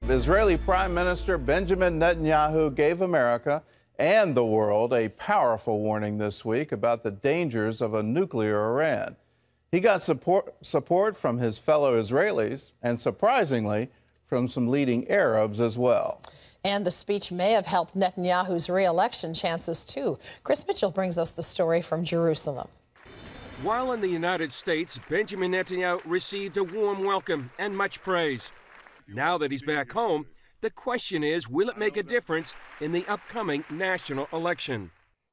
Israeli Prime Minister Benjamin Netanyahu gave America and the world a powerful warning this week about the dangers of a nuclear Iran. He got support from his fellow Israelis and, surprisingly, from some leading Arabs as well. And the speech may have helped Netanyahu's re-election chances, too. Chris Mitchell brings us the story from Jerusalem. While in the United States, Benjamin Netanyahu received a warm welcome and much praise. Now that he's back home, the question is, will it make a difference in the upcoming national election?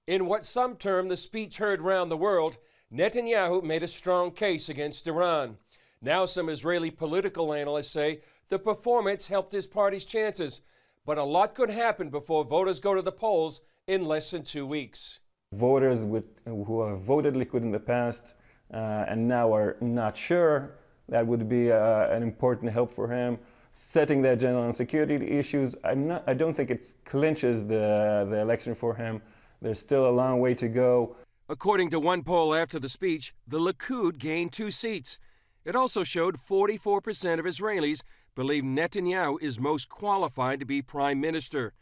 In what some term the speech heard round the world, Netanyahu made a strong case against Iran. Now some Israeli political analysts say the performance helped his party's chances, but a lot could happen before voters go to the polls in less than 2 weeks. Voters who have voted Likud in the past and now are not sure, that would be an important help for him. Setting the agenda on security issues, I don't think it clinches the election for him. There's still a long way to go. According to one poll after the speech, the Likud gained 2 seats. It also showed 44% of Israelis believe Netanyahu is most qualified to be prime minister.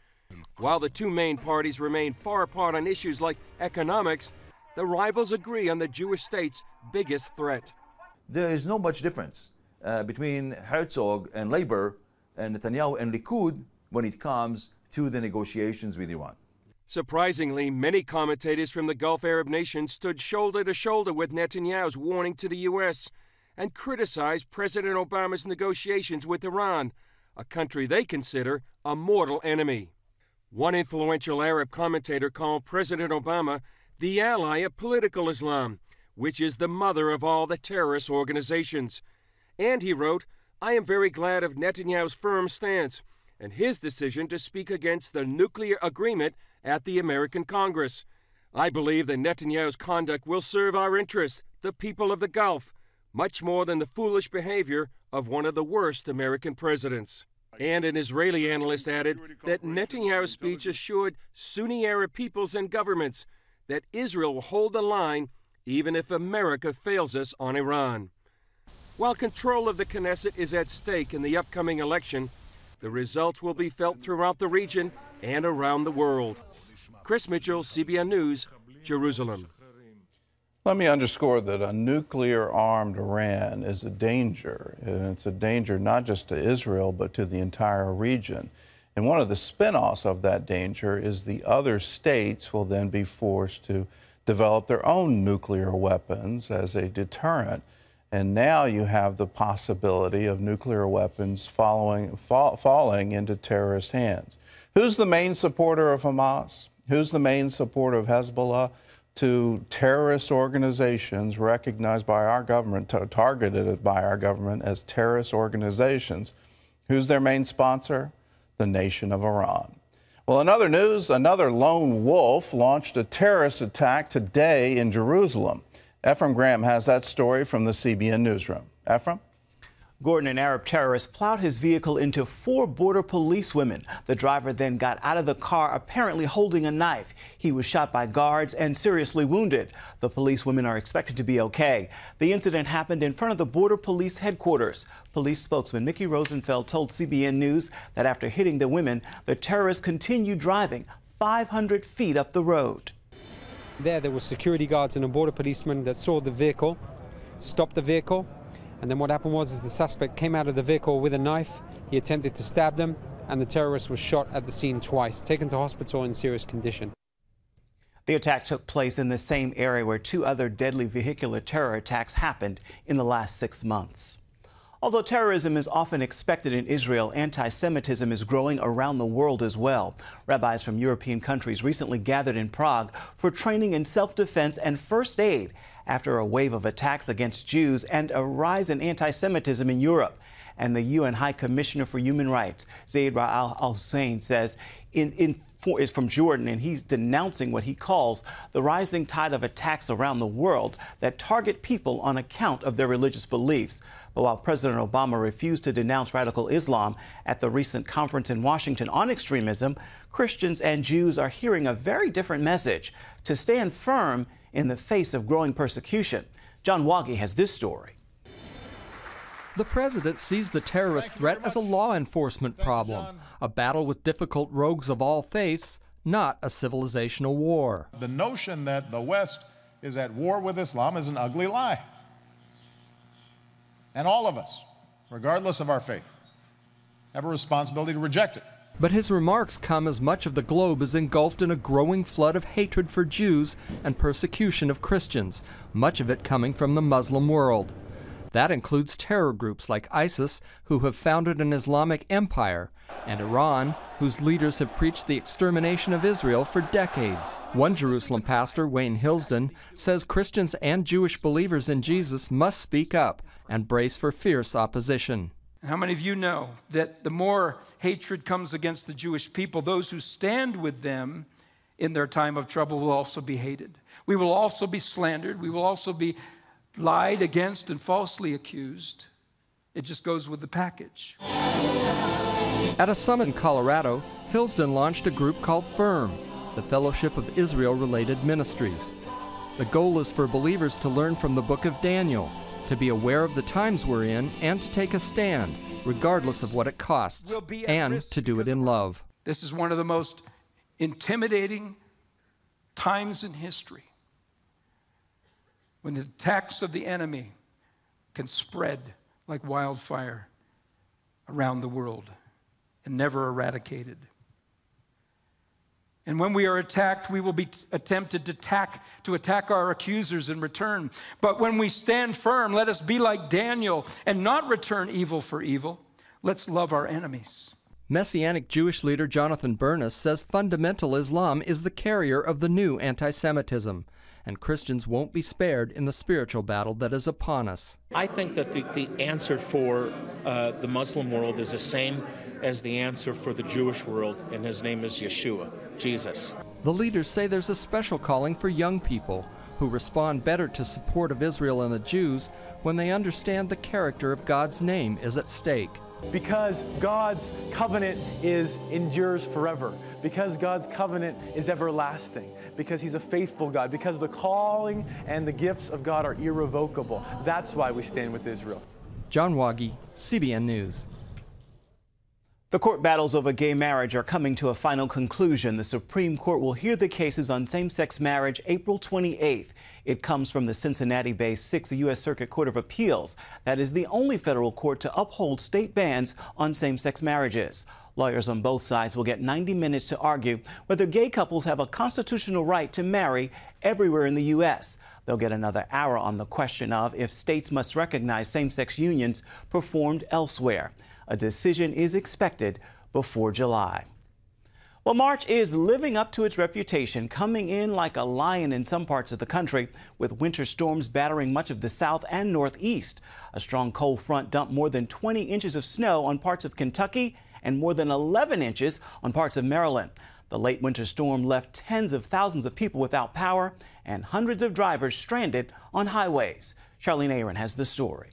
While the two main parties remain far apart on issues like economics, the rivals agree on the Jewish state's biggest threat. There is not much difference between Herzog and Labour and Netanyahu and Likud when it comes to the negotiations with Iran. Surprisingly, many commentators from the Gulf Arab nations stood shoulder to shoulder with Netanyahu's warning to the U.S. and criticized President Obama's negotiations with Iran, a country they consider a mortal enemy. One influential Arab commentator called President Obama the ally of political Islam, which is the mother of all the terrorist organizations. And he wrote, "I am very glad of Netanyahu's firm stance and his decision to speak against the nuclear agreement at the American Congress. I believe that Netanyahu's conduct will serve our interests, the people of the Gulf, much more than the foolish behavior of one of the worst American presidents." And an Israeli analyst added that Netanyahu's speech assured Sunni Arab peoples and governments that Israel will hold the line even if America fails us on Iran. While control of the Knesset is at stake in the upcoming election, the results will be felt throughout the region and around the world. Chris Mitchell, CBN News, Jerusalem. Let me underscore that a nuclear-armed Iran is a danger, and it's a danger not just to Israel, but to the entire region. And one of the spin-offs of that danger is the other states will then be forced to develop their own nuclear weapons as a deterrent. And now you have the possibility of nuclear weapons falling into terrorist hands. Who's the main supporter of Hamas? Who's the main supporter of Hezbollah? To terrorist organizations recognized by our government, targeted by our government as terrorist organizations. Who's their main sponsor? The nation of Iran. Well, in other news, another lone wolf launched a terrorist attack today in Jerusalem. Ephraim Graham has that story from the CBN newsroom. Ephraim? Gordon, an Arab terrorist plowed his vehicle into 4 border police women. The driver then got out of the car, apparently holding a knife. He was shot by guards and seriously wounded. The police women are expected to be okay. The incident happened in front of the border police headquarters. Police spokesman Mickey Rosenfeld told CBN News that after hitting the women, the terrorist continued driving 500 feet up the road. There were security guards and a border policeman that saw the vehicle, stopped the vehicle, and then what happened was the suspect came out of the vehicle with a knife. He attempted to stab them, and the terrorist was shot at the scene twice, taken to hospital in serious condition. The attack took place in the same area where 2 other deadly vehicular terror attacks happened in the last 6 months. Although terrorism is often expected in Israel, anti-Semitism is growing around the world as well. Rabbis from European countries recently gathered in Prague for training in self-defense and first aid after a wave of attacks against Jews and a rise in anti-Semitism in Europe. And the UN High Commissioner for Human Rights, Zeid Ra'ad al-Hussein, says is from Jordan, and he's denouncing what he calls the rising tide of attacks around the world that target people on account of their religious beliefs. But while President Obama refused to denounce radical Islam at the recent conference in Washington on extremism, Christians and Jews are hearing a very different message: to stand firm in the face of growing persecution. John Waggy has this story. The president sees the terrorist threat as a law enforcement problem, a battle with difficult rogues of all faiths, not a civilizational war. The notion that the West is at war with Islam is an ugly lie. And all of us, regardless of our faith, have a responsibility to reject it. But his remarks come as much of the globe is engulfed in a growing flood of hatred for Jews and persecution of Christians, much of it coming from the Muslim world. That includes terror groups like ISIS, who have founded an Islamic empire, and Iran, whose leaders have preached the extermination of Israel for decades. One Jerusalem pastor, Wayne Hilsden, says Christians and Jewish believers in Jesus must speak up and brace for fierce opposition. How many of you know that the more hatred comes against the Jewish people, those who stand with them in their time of trouble will also be hated? We will also be slandered. We will also be lied against and falsely accused. It just goes with the package. At a summit in Colorado, Hilsden launched a group called FIRM, the Fellowship of Israel-Related Ministries. The goal is for believers to learn from the book of Daniel, to be aware of the times we're in, and to take a stand, regardless of what it costs, and to do it in love. This is one of the most intimidating times in history, when the attacks of the enemy can spread like wildfire around the world and never eradicated. And when we are attacked, we will be tempted to attack our accusers in return. But when we stand firm, let us be like Daniel and not return evil for evil. Let's love our enemies. Messianic Jewish leader Jonathan Bernis says fundamental Islam is the carrier of the new anti-Semitism, and Christians won't be spared in the spiritual battle that is upon us. I think that the answer for the Muslim world is the same as the answer for the Jewish world, and his name is Yeshua, Jesus. The leaders say there's a special calling for young people who respond better to support of Israel and the Jews when they understand the character of God's name is at stake. Because God's covenant endures forever. Because God's covenant is everlasting. Because He's a faithful God. Because the calling and the gifts of God are irrevocable. That's why we stand with Israel. John Wagi, CBN News. The court battles over gay marriage are coming to a final conclusion. The Supreme Court will hear the cases on same-sex marriage April 28th. It comes from the Cincinnati-based 6th U.S. Circuit Court of Appeals. That is the only federal court to uphold state bans on same-sex marriages. Lawyers on both sides will get 90 minutes to argue whether gay couples have a constitutional right to marry everywhere in the U.S. They'll get another hour on the question of if states must recognize same-sex unions performed elsewhere. A decision is expected before July. Well, March is living up to its reputation, coming in like a lion in some parts of the country, with winter storms battering much of the south and northeast. A strong cold front dumped more than 20 inches of snow on parts of Kentucky and more than 11 inches on parts of Maryland. The late winter storm left tens of thousands of people without power and hundreds of drivers stranded on highways. Charlene Aaron has the story.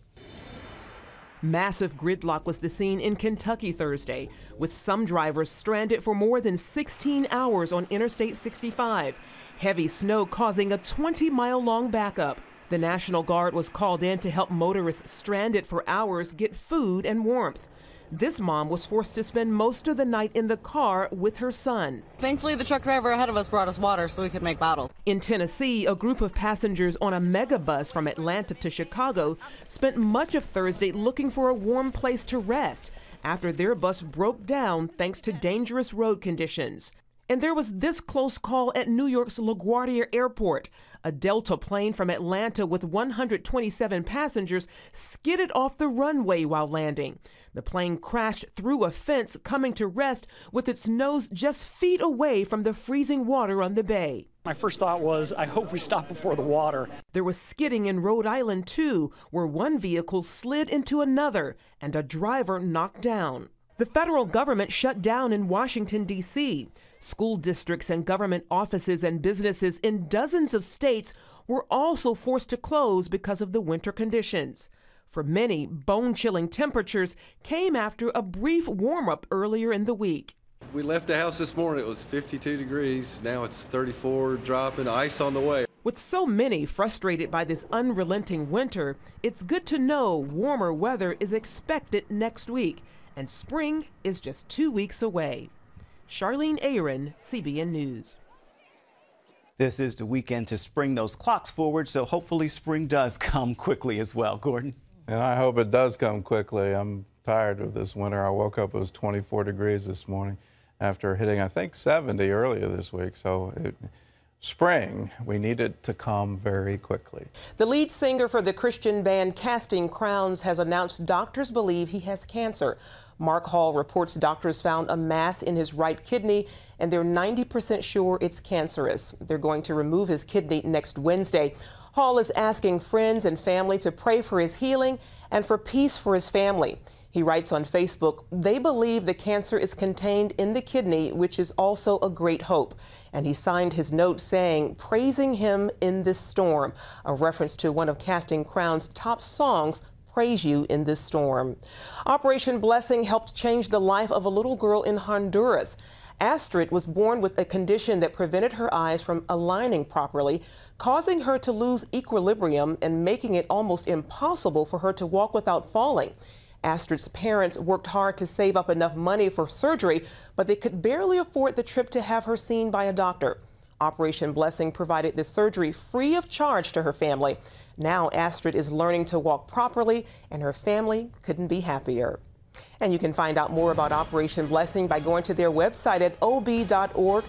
Massive gridlock was the scene in Kentucky Thursday, with some drivers stranded for more than 16 hours on Interstate 65. Heavy snow causing a 20-mile-long backup. The National Guard was called in to help motorists stranded for hours get food and warmth. This mom was forced to spend most of the night in the car with her son. Thankfully, the truck driver ahead of us brought us water so we could make battle. In Tennessee, a group of passengers on a megabus from Atlanta to Chicago spent much of Thursday looking for a warm place to rest after their bus broke down thanks to dangerous road conditions. And there was this close call at New York's LaGuardia Airport. A Delta plane from Atlanta with 127 passengers skidded off the runway while landing. The plane crashed through a fence, coming to rest with its nose just feet away from the freezing water on the bay. My first thought was, I hope we stop before the water. There was skidding in Rhode Island, too, where one vehicle slid into another and a driver knocked down. The federal government shut down in Washington, D.C. School districts and government offices and businesses in dozens of states were also forced to close because of the winter conditions. For many, bone-chilling temperatures came after a brief warm-up earlier in the week. We left the house this morning, it was 52 degrees. Now it's 34, dropping, ice on the way. With so many frustrated by this unrelenting winter, it's good to know warmer weather is expected next week, and spring is just 2 weeks away. Charlene Aaron, CBN News. This is the weekend to spring those clocks forward, so hopefully spring does come quickly as well. Gordon? And I hope it does come quickly. I'm tired of this winter. I woke up, it was 24 degrees this morning after hitting, I think, 70 earlier this week. So spring, we need it to come very quickly. The lead singer for the Christian band Casting Crowns has announced doctors believe he has cancer. Mark Hall reports doctors found a mass in his right kidney, and they're 90% sure it's cancerous. They're going to remove his kidney next Wednesday. Hall is asking friends and family to pray for his healing and for peace for his family. He writes on Facebook, they believe the cancer is contained in the kidney, which is also a great hope. And he signed his note saying, praising him in this storm, a reference to one of Casting Crowns' top songs, Praise You in This Storm. Operation Blessing helped change the life of a little girl in Honduras. Astrid was born with a condition that prevented her eyes from aligning properly, causing her to lose equilibrium and making it almost impossible for her to walk without falling. Astrid's parents worked hard to save up enough money for surgery, but they could barely afford the trip to have her seen by a doctor. Operation Blessing provided the surgery free of charge to her family. Now Astrid is learning to walk properly, and her family couldn't be happier. And you can find out more about Operation Blessing by going to their website at ob.org.